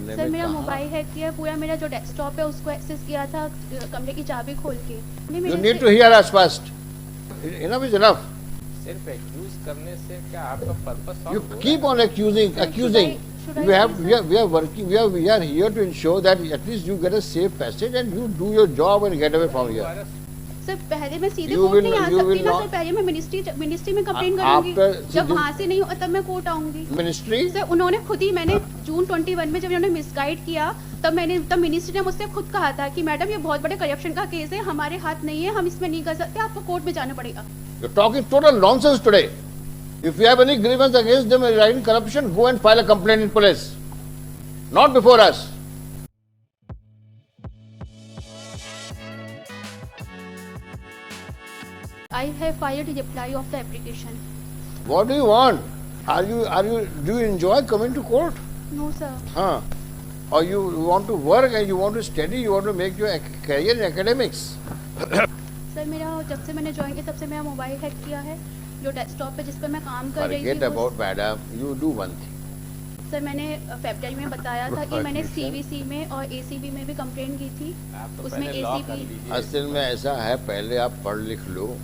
करने सर में मेरा कहाँ? मोबाइल हैक किया, पूरा मेरा जो डेस्कटॉप है उसको एक्सेस किया था कमरे की चाबी खोल के। You need to hear us first. Enough is enough. सिर्फ एक्यूज करने से क्या आपका पर्पस You सॉल्व हो keep रहा on accusing. should I You have, say, we are working. We are here to ensure that at least you get a safe passage and you do your job and get away from here. Sir पहले मैं सीधे You court will- नहीं आ you will सकती ना not- sir, पहले मैं ministry में कंप्लेन after- करूंगी, जब see, वहाँ से नहीं हुआ तब मैं कोर्ट आऊंगी। Ministry. सर उन्होंने खुद ही, मैंने जून 21 में जब उन्होंने मिसगाइड किया तब मिनिस्ट्री ने मुझसे खुद कहा था कि मैडम ये बहुत बड़े करप्शन का केस है, हमारे हाथ नहीं है, हम इसमें नहीं कर सकते, आपको कोर्ट में जाना पड़ेगा। You're talking total nonsense today. If you have any grievance against them regarding corruption, go and file a complaint in police. Not before us. I have filed a reply of the application. What do you want? Do you enjoy coming to court? No sir. Huh? Or you want to work and you want to study, you want to make your career in academics? Sir मेरा जब से मैंने join किया तब से मेरा mobile hack किया है, जो डेस्कटॉप पे जिस पर मैं काम कर रही Forget थी about madam. You do one thing. Sir मैंने फरवरी में बताया था कि मैंने सीवीसी में और एसीबी में भी कंप्लेंट की थी, आप तो उसमें पहले लॉ कर एसीबी लीजिए। असल में ऐसा है, पहले आप पढ़ लिख लो,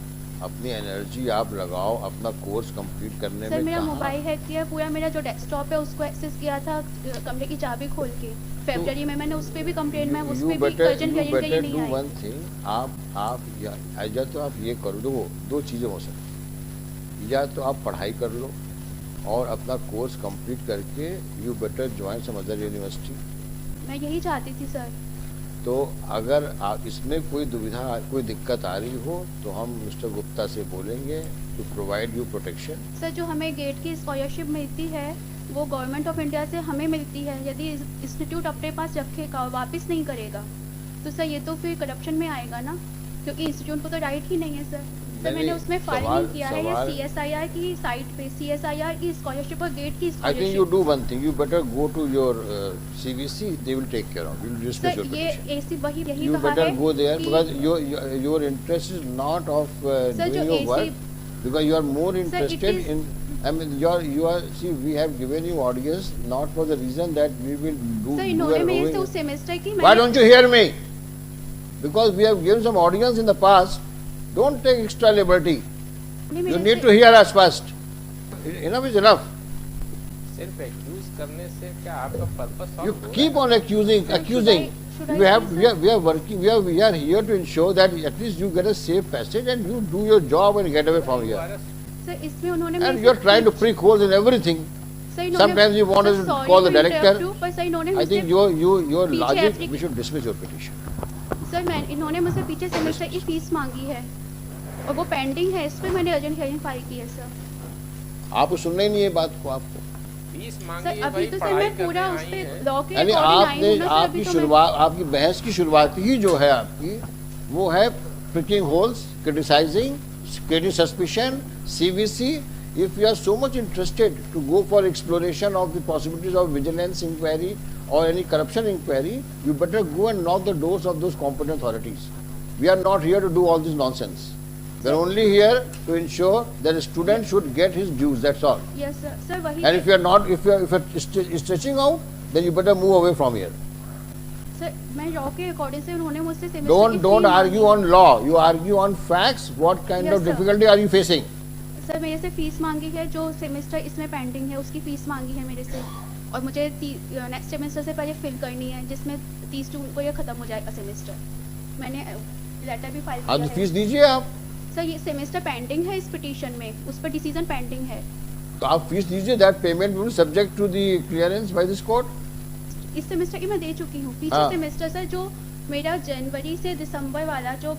अपनी एनर्जी आप लगाओ अपना कोर्स कंप्लीट करने सर में। मेरा कहाँ? मोबाइल हैक किया, पूरा मेरा जो डेस्कटॉप है उसको एक्सेस किया था कमरे की चाबी खोल के। फरवरी में मैंने उस पर भी कंप्लेंट, मैं उस पर भी अर्जेंट you के लिए better नहीं do आई। one thing. या तो आप ये करो, दो चीज़ें हो सकती, या तो आप पढ़ाई कर लो और अपना कोर्स कंप्लीट करके you better join some other university. मैं यही चाहती थी सर। तो अगर आप इसमें कोई दुविधा, कोई दिक्कत आ रही हो तो हम मिस्टर गुप्ता से बोलेंगे to provide you protection. Sir जो हमें गेट की स्कॉलरशिप मिलती है वो गवर्नमेंट ऑफ इंडिया से हमें मिलती है, यदि इंस्टीट्यूट अपने पास रखेगा और वापस नहीं करेगा तो सर ये तो फिर करप्शन में आएगा ना, क्योंकि इंस्टीट्यूट को तो राइट ही नहीं है सर। सर मैंने उसमें फाइल नहीं किया है, या CSIR की साइट पे CSIR की स्कॉलरशिप और गेट की I think you scholarship. do one thing. You better go to your CVC. They will take care of. You will dismiss your sir ये petition. एसी वही यही You कहा better है go there कि- because your interest is not of Sir, doing जो your work, because you are more interested is- in. I mean, you are. See, we have given you audience not for the reason that we will do. Sir you इन्होंने are मेरे से doing- उस semester की Why don't you hear me? Because we have given some audience in the past. Don't take extra liberty. You need to hear us first. Enough is enough. सिर्फ accused करने से क्या आपका purpose solve You हो रहा keep on accusing. should I We have, say, we are working. We are here to ensure that at least you get a safe passage and you do your job and get away from here. है? Sir इसमें उन्होंने And मेरे you are से trying to पूछ- prick holes in everything. Sir इन्होंने- Sometimes you want sir, us to sorry call the to interrupt director. you, पर sir इन्होंने I think मुझसे- your पीछे logic. applic- We should dismiss your petition. Sir मैं इन्होंने मुझसे पीछे सेमेस्टर की फीस मांगी है और वो पेंडिंग है, इस पे मैंने अर्जेंट हियरिंग फाइल की है सर। आपको सुनना ही नहीं है बात को आपको। फीस मांगी सर है अभी भाई, तो सर पढ़ाई मैं पूरा करने उस आई पे है। लॉ के यानी अकॉर्डिंग आई आपने हूँ ना सर, आपकी अभी तो मैं- शुरुआत, आपकी बहस की शुरुआत ही जो है आपकी, वो है pricking holes, criticizing, creating suspicion, CVC. If you are so much interested to go for exploration of the possibilities of vigilance inquiry or any corruption inquiry, you better go and knock the doors of those competent authorities. We are not here to do all this nonsense. We are only here to ensure that a student should get his dues. That's all. Yes sir, sir वही And if you are not, if you are stretching out, then you better move away from here. Sir मैं law के according से उन्होंने मुझसे semester की Don't fee argue मांगी। on law. You argue on facts. What kind Yes, of sir. difficulty are you facing? Sir मेरे से fees मांगी है, जो सेमेस्टर इसमें पेंडिंग है उसकी फीस मांगी है मेरे से, और मुझे नेक्स्ट सेमेस्टर से पहले फिल करनी है, जिसमें 30 जून को ये खत्म हो जाएगा सेमेस्टर। मैंने लेटर भी फाइल आप किया फीस है। दीजिए आप। सर ये सेमेस्टर पेंडिंग है इस पिटीशन में, उस पर डिसीजन पेंडिंग है। तो आप फीस दीजिए। That payment will be subject to the clearance by this court. इस सेमेस्टर की मैं दे चुकी हूँ, पीछे हाँ। सेमेस्टर सर जो मेरा जनवरी से दिसंबर वाला जो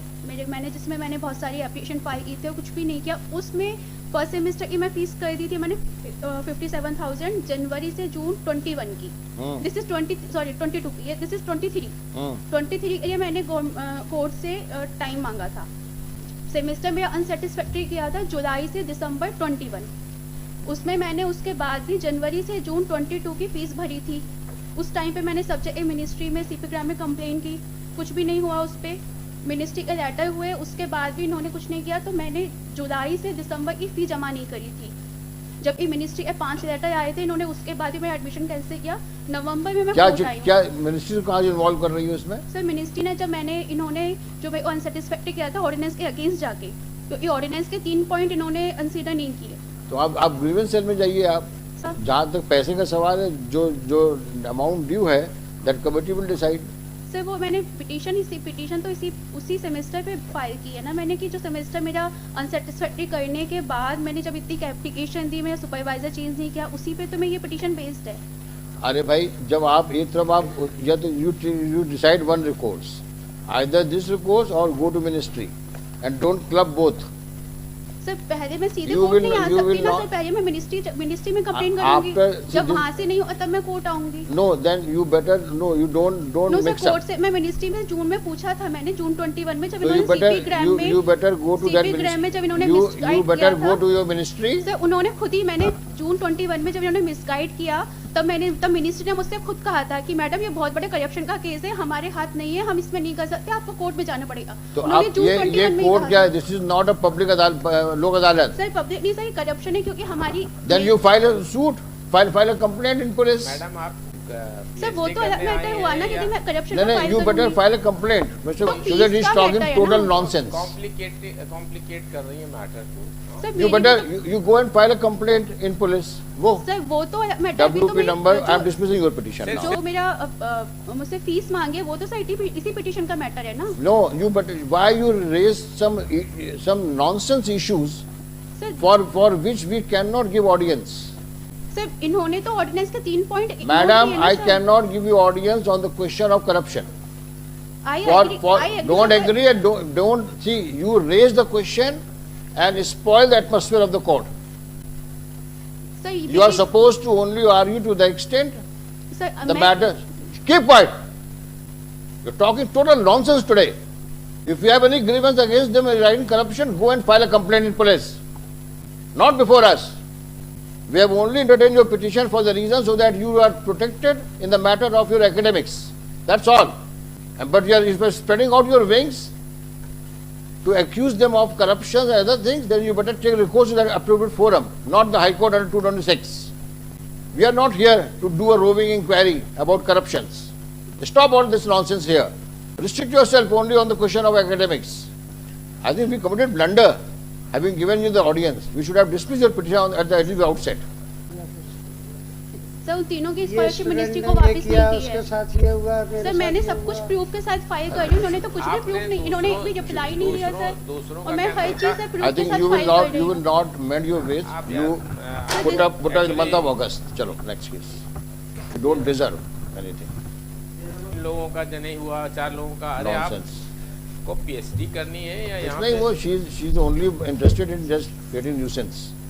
मैंने जिसमें मैंने बहुत सारी एप्लीकेशन फाइल की थी और कुछ भी नहीं किया, उसमें फर्स्ट सेमेस्टर की मैं फीस कर दी थी मैंने 57,000 जनवरी से जून 21 की। दिस इज 22 की, दिस इज 23 23 के लिए मैंने कोर्ट से टाइम मांगा था। सेमेस्टर में अनसेटिस्फैक्ट्री किया था जुलाई से दिसंबर 21, उसमें मैंने उसके बाद भी जनवरी से जून 22 की फीस भरी थी। उस टाइम पे मैंने सब्जेक्ट मिनिस्ट्री में CP ग्राम में कंप्लेन की, कुछ भी नहीं हुआ उस पर। मिनिस्ट्री के लेटर हुए, उसके बाद भी इन्होंने कुछ नहीं किया, तो मैंने जुलाई से दिसंबर की फ़ी जमा नहीं करी थी। जबकि मिनिस्ट्री के 5 लेटर आए थे, इन्होंने उसके बाद भी मेरा एडमिशन कैंसिल किया। नवंबर में मैं क्या कोर्ट आई हूँ। क्या मिनिस्ट्री कहाँ से इन्वॉल्व कर रही है उसमें? सर मिनिस्ट्री ने जब इन्होंने जो मेरे को अनसेटिस्फैक्ट्री किया था ऑर्डिनेंस के अगेंस्ट जाके, क्योंकि ऑर्डिनेंस के 3 पॉइंट इन्होंने कंसीडर नहीं किए। तो आप ग्रीवेंस सेल में जाइए आप। सर जहाँ तक पैसे का सवाल है, जो अमाउंट ड्यू है that committee will decide. Sir वो मैंने पिटीशन तो उसी सेमेस्टर पे फाइल की है ना मैंने, कि जो सेमेस्टर मेरा अनसेटिस्फैक्ट्री करने के बाद मैंने जब इतनी एप्लीकेशन दी, मेरा सुपरवाइजर चेंज नहीं किया, उसी पे तो मैं ये पिटीशन बेस्ड है। अरे भाई, जब आप एक तरफ आप या तो you decide one records, either this records or go to ministry and don't club both. Sir पहले मैं सीधे You कोर्ट will- नहीं आ you सकती will ना not- सर, पहले मैं मिनिस्ट्री में कंप्लेन after- करूंगी, जब see, वहाँ से नहीं होगा तब मैं कोर्ट आऊंगी। No then you better know, you don't know sir, mix up. Court से मैं मिनिस्ट्री में जून में पूछा था, मैंने जून 21 में जब So you इन्होंने better सीपी ग्राम में you better go to that CP ग्राम में जब इन्होंने ministry. misguide You better किया go था। to your ministry. सर उन्होंने खुद ही, मैंने जून 21 में जब इन्होंने मिसगाइड किया तब मिनिस्ट्री ने मुझसे खुद कहा था कि मैडम ये बहुत बड़े करप्शन का केस है, हमारे हाथ नहीं है, हम इसमें नहीं कर सकते, आपको कोर्ट में जाना पड़ेगा। तो उन्होंने आप जून ये 21 में ही कोर्ट कहा क्या है? था। This is not a public Lok Adalat. Sir public नहीं सर, करप्शन है क्योंकि हमारी then you file a suit, file a complaint in police. Madam आप सर वो तो अलग मैटर हुआ ना, क्योंकि मैं करप्शन नहीं का नहीं, you better file a complaint. Mister तो सुधीर fees इज का टॉकिंग matter है टोटल ना। नॉनसेंस। कॉम्प्लिकेट कर रही है मैटर को। सर You मेरी better भी you go and file a complaint in police. Go. तो- सर वो तो मैटर भी तो WP number. I am जो- dismissing your petition now. जो मेरा मुझसे फीस मांगे वो तो सर इसी पिटीशन का मैटर है ना। No, you but why you raise some nonsense issues sir for which we cannot give audience. Sir इन्होंने तो ऑर्डिनेंस के 3 point Madam, I cannot give you audience on the question of corruption. I Don't agree and don't see. You raise the question and spoil the atmosphere of the court. Sir You are supposed to only argue to the extent sir the matter. Keep quiet. You're talking total nonsense today. If you have any grievance against them regarding corruption, go and file a complaint in police. Not before us. We have only entertained your petition for the reason so that you are protected in the matter of your academics. That's all. But if you are spreading out your wings to accuse them of corruption and other things, then you better take recourse to the appropriate forum, not the High Court under 226. We are not here to do a roving inquiry about corruptions. Stop all this nonsense here. Restrict yourself only on the question of academics. I think we committed blunder having given you the audience. We should have dismissed your petition at the outset. Sir उन तीनों की ये scholarship ministry student को ने ये वापस किया, नहीं की उसके है। साथ ये हुआ, मेरे सर साथ मैंने ये सब हुआ। कुछ प्रूफ के साथ फाइल कर दी, उन्होंने तो कुछ भी आपने प्रूफ नहीं, इन्होंने एक भी रिप्लाई नहीं दिया सर, दूसरों और का मैं हर क्या चीज से प्रूफ I के think साथ you will फाइल कर not रही you will हूँ। not mend your ways. आप You यार, put up in the actually- month of August. Chalo, next case. You don't deserve anything. लोगों का जो नहीं हुआ, 4 लोगों का। अरे आप Nonsense. को पीएचडी करनी है या यहाँ नहीं, पे वो she's only interested in just getting nuisance.